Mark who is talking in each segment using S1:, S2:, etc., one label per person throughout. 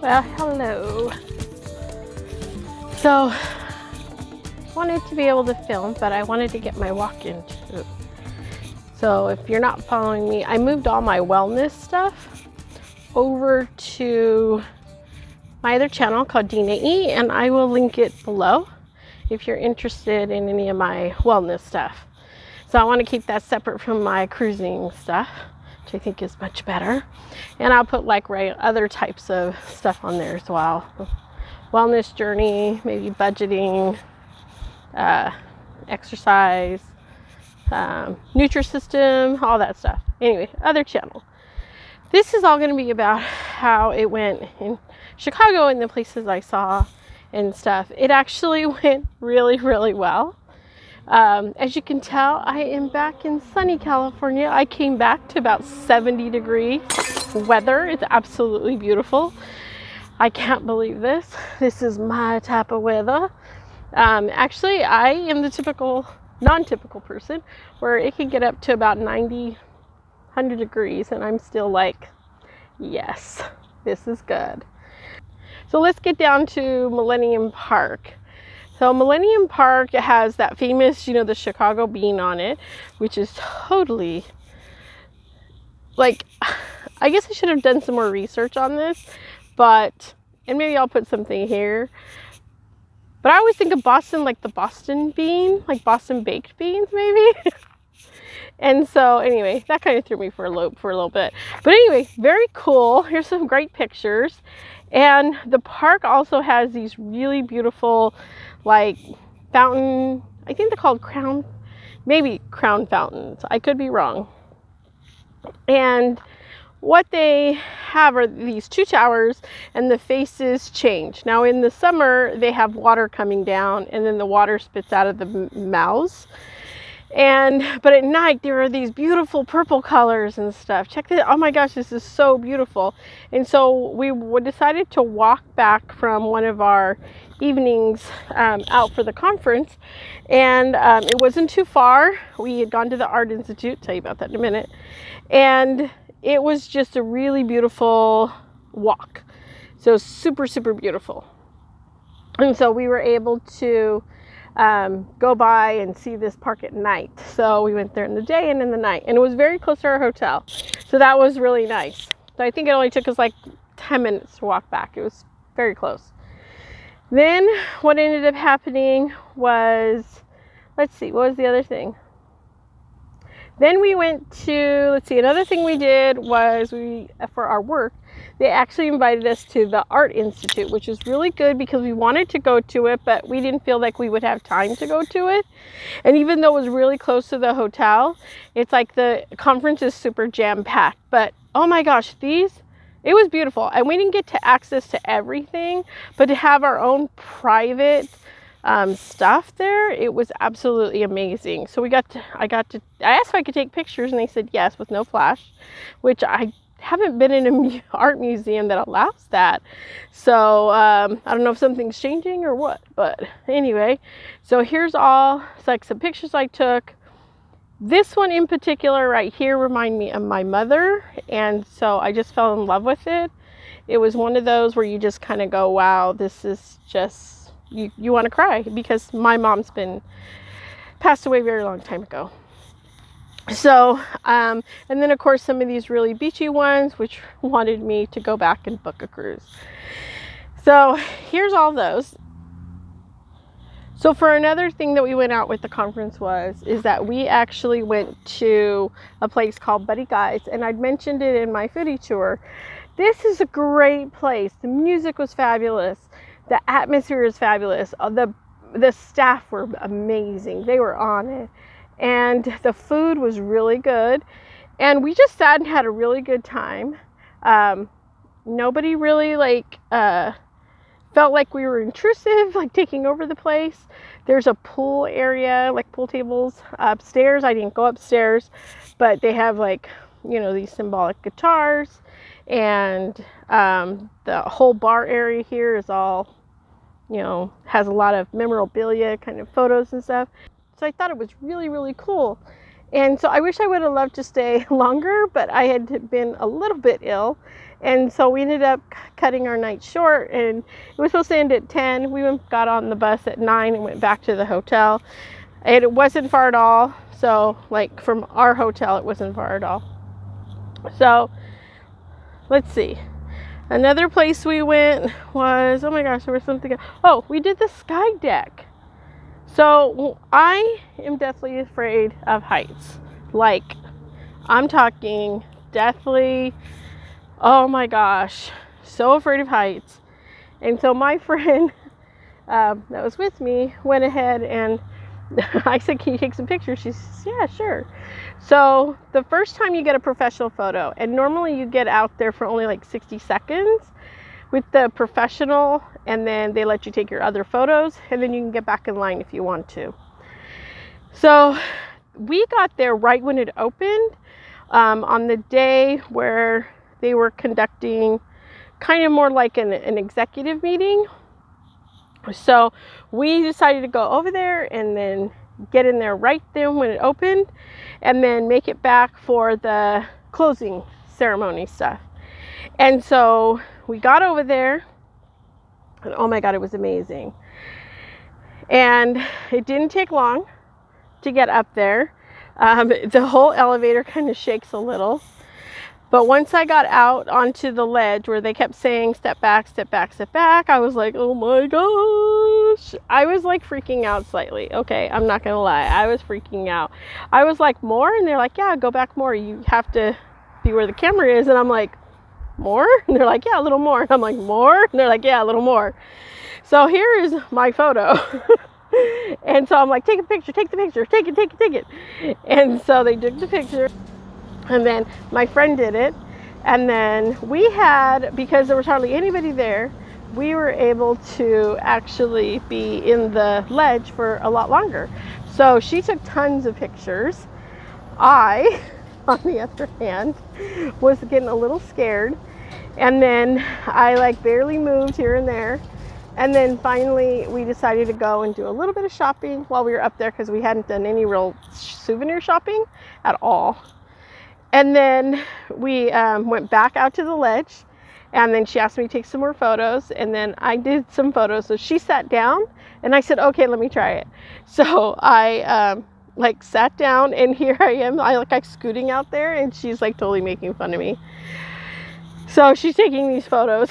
S1: Well, hello. So, wanted to be able to film, but I wanted to get my walk in too. So if you're not following me, I moved all my wellness stuff over to my other channel called Dina E, and I will link it below if you're interested in any of my wellness stuff. So I want to keep that separate from my cruising stuff, which I think is much better. And I'll put like other types of stuff on there as well. Wellness journey, maybe budgeting, exercise, Nutrisystem, all that stuff. Anyway, other channel. This is all going to be about how it went in Chicago and the places I saw and stuff. It actually went really, really well. As you can tell, I am back in sunny California. I came back to about 70-degree weather. It's absolutely beautiful. I can't believe this. This is my type of weather. Actually, I am the non-typical person where it can get up to about 90, 100 degrees and I'm still like, yes, this is good. So let's get down to Millennium Park. So Millennium Park has that famous, the Chicago bean on it, which is totally, like, I guess I should have done some more research on this, and maybe I'll put something here. But I always think of Boston like the Boston bean, like Boston baked beans maybe. And so anyway, that kind of threw me for a loop for a little bit. But anyway, very cool. Here's some great pictures. And the park also has these really beautiful like fountain, I think they're called crown fountains. I could be wrong. And what they have are these two towers and the faces change. Now in the summer, they have water coming down and then the water spits out of the mouths. But at night, there are these beautiful purple colors and stuff. Check this. Oh my gosh, this is so beautiful. And so we decided to walk back from one of our evenings out for the conference. And it wasn't too far. We had gone to the Art Institute. I'll tell you about that in a minute. And it was just a really beautiful walk. So super, super beautiful. And so we were able to go by and see this park at night. So we went there in the day and in the night. And it was very close to our hotel. So that was really nice. So I think it only took us like 10 minutes to walk back. It was very close. Then what ended up happening was, let's see, what was the other thing? Then we went to, another thing we did was for our work, they actually invited us to the Art Institute, which is really good because we wanted to go to it, but we didn't feel like we would have time to go to it. And even though it was really close to the hotel, it's like the conference is super jam-packed. But oh my gosh, it was beautiful. And we didn't get to access to everything, but to have our own private stuff there, it was absolutely amazing. So I asked if I could take pictures and they said yes with no flash, which I haven't been in an art museum that allows that. So I don't know if something's changing or what, but anyway, so here's like some pictures I took. This one in particular right here remind me of my mother, and so I just fell in love with it. It was one of those where you just kind of go, wow, this is just, you want to cry, because my mom's passed away a very long time ago. So, and then of course some of these really beachy ones, which wanted me to go back and book a cruise. So here's all those. So for another thing that we went out with the conference is that we actually went to a place called Buddy Guys, and I'd mentioned it in my Foodie tour. This is a great place. The music was fabulous. The atmosphere is fabulous. The staff were amazing. They were on it. And the food was really good. And we just sat and had a really good time. Nobody really felt like we were intrusive, like taking over the place. There's a pool area, like pool tables upstairs. I didn't go upstairs, but they have these symbolic guitars. And the whole bar area here is all, has a lot of memorabilia, kind of photos and stuff. So I thought it was really, really cool. And so I wish I would have loved to stay longer, but I had been a little bit ill. And so we ended up cutting our night short, and it was supposed to end at 10. We got on the bus at 9 and went back to the hotel. And it wasn't far at all. So like from our hotel, it wasn't far at all. So let's see. Another place we went was, oh my gosh, there was something. Oh, we did the sky deck. So I am deathly afraid of heights. Like, I'm talking deathly, oh my gosh, so afraid of heights. And so my friend that was with me went ahead and I said, can you take some pictures? She says, yeah, sure. So the first time you get a professional photo, and normally you get out there for only like 60 seconds with the professional, and then they let you take your other photos, and then you can get back in line if you want to. So we got there right when it opened, on the day where they were conducting kind of more like an executive meeting. So we decided to go over there and then get in there right then when it opened, and then make it back for the closing ceremony stuff. And so we got over there, and oh my God, it was amazing. And it didn't take long to get up there. The whole elevator kind of shakes a little. But once I got out onto the ledge where they kept saying, step back, step back, step back, I was like, oh my gosh. I was like freaking out slightly. Okay, I'm not going to lie. I was freaking out. I was like, more? And they're like, yeah, go back more. You have to be where the camera is. And I'm like, more? And they're like, yeah, a little more. And I'm like, more? And they're like, yeah, a little more. So here is my photo. And so I'm like, take a picture, take the picture, take it, take it, take it. And so they took the picture. And then my friend did it. And then we had, because there was hardly anybody there, we were able to actually be in the ledge for a lot longer. So she took tons of pictures. I, on the other hand, was getting a little scared. And then I like barely moved here and there. And then finally we decided to go and do a little bit of shopping while we were up there, because we hadn't done any real souvenir shopping at all. And then we went back out to the ledge, and then she asked me to take some more photos, and then I did some photos. So she sat down, and I said, okay, let me try it. So I like sat down, and here I am, I'm scooting out there, and she's like totally making fun of me. So she's taking these photos.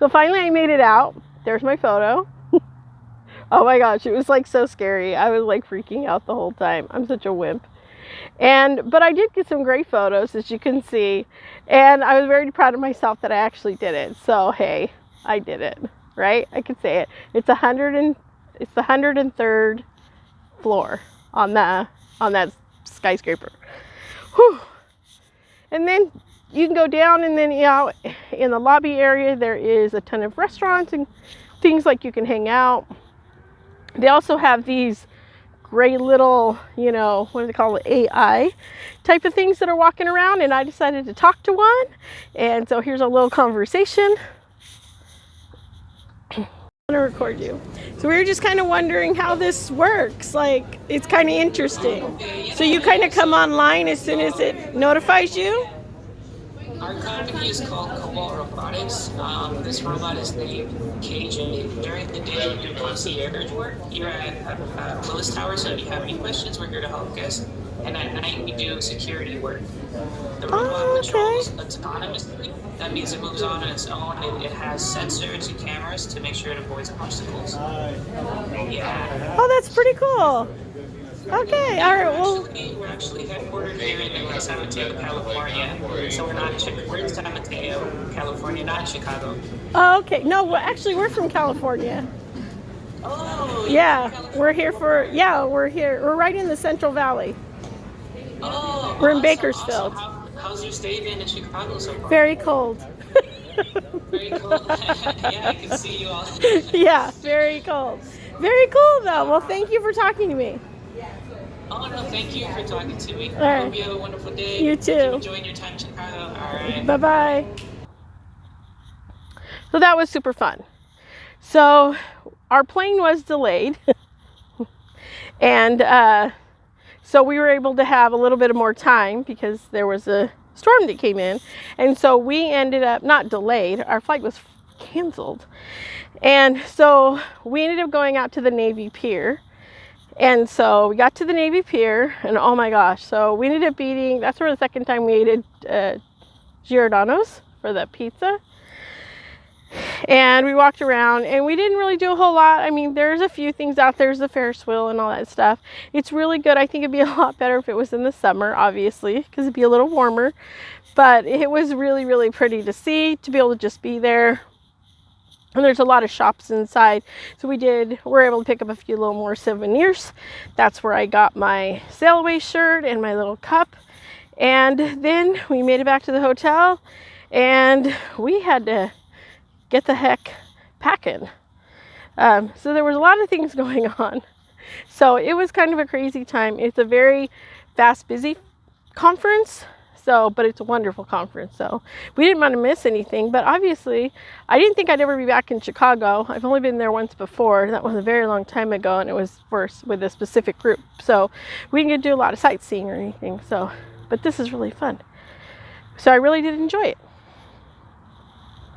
S1: So finally I made it out. There's my photo. Oh my gosh, it was like so scary. I was like freaking out the whole time. I'm such a wimp. But I did get some great photos, as you can see, and I was very proud of myself that I actually did it. So hey, I did it, right? I could say it. It's the 103rd floor on that skyscraper. Whew. And then you can go down, and then in the lobby area there is a ton of restaurants and things like you can hang out. They also have these great little, what do they call it, AI type of things that are walking around, and I decided to talk to one, and so here's a little conversation. I'm gonna record you. So we were just kind of wondering how this works. Like, it's kind of interesting. So you kind of come online as soon as it notifies you?
S2: Our company is called Cobalt Robotics. This robot is named KJ. During the day, we do concierge work here at Willis Tower, so if you have any questions, we're here to help guests. And at night, we do security work. The robot patrols autonomously. That means it moves on its own. It has sensors and cameras to make sure it avoids obstacles. Yeah.
S1: Oh, that's pretty cool. Okay, all right, well...
S2: We're actually headquartered here in San Mateo, California. So we're in San Mateo, California, not in Chicago.
S1: Oh, okay. No, we're from California.
S2: Oh,
S1: yeah, we're here. We're right in the Central Valley.
S2: Oh,
S1: we're in
S2: awesome,
S1: Bakersfield.
S2: Awesome. How's your stay been in Chicago so far?
S1: Very cold.
S2: Very cold. Yeah, I can see you all.
S1: Yeah, very cold. Very cool, though. Well, thank you for talking to me.
S2: Oh, no, thank you for talking to me.
S1: All right.
S2: I hope you have a wonderful day.
S1: You too.
S2: Enjoying your time in Chicago. All right.
S1: Bye-bye. So that was super fun. So our plane was delayed. And So we were able to have a little bit of more time because there was a storm that came in. And so we ended up, not delayed, our flight was canceled. And so we ended up going out to the Navy Pier. And so we got to the Navy Pier, and oh my gosh, so we ended up eating, that's where the second time we ate at Giordano's for the pizza. And we walked around, and we didn't really do a whole lot. I mean, there's a few things out there. There's the Ferris wheel and all that stuff. It's really good. I think it'd be a lot better if it was in the summer, obviously, because it'd be a little warmer. But it was really, really pretty to see, to be able to just be there. And there's a lot of shops inside. So we were able to pick up a few little more souvenirs. That's where I got my sail away shirt and my little cup. And then we made it back to the hotel, and we had to get the heck packing. So there was a lot of things going on. So it was kind of a crazy time. It's a very fast, busy conference. But it's a wonderful conference. So we didn't want to miss anything. But obviously, I didn't think I'd ever be back in Chicago. I've only been there once before. That was a very long time ago, and it was with a specific group. So we didn't get to do a lot of sightseeing or anything. But this is really fun. So I really did enjoy it.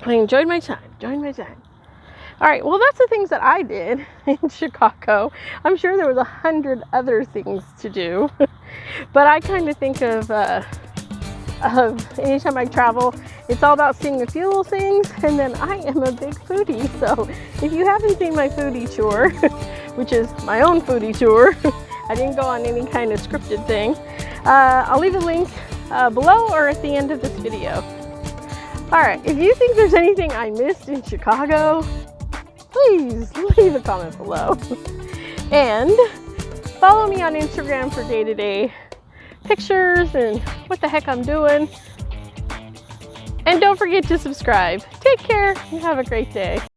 S1: I enjoyed my time. All right, well, that's the things that I did in Chicago. I'm sure there was 100 other things to do. But I kind of think of anytime I travel, it's all about seeing a few little things. And then I am a big foodie. So if you haven't seen my foodie tour, which is my own foodie tour, I didn't go on any kind of scripted thing. I'll leave a link below or at the end of this video. All right, if you think there's anything I missed in Chicago, please leave a comment below. And follow me on Instagram for day-to-day pictures and what the heck I'm doing. And don't forget to subscribe. Take care and have a great day.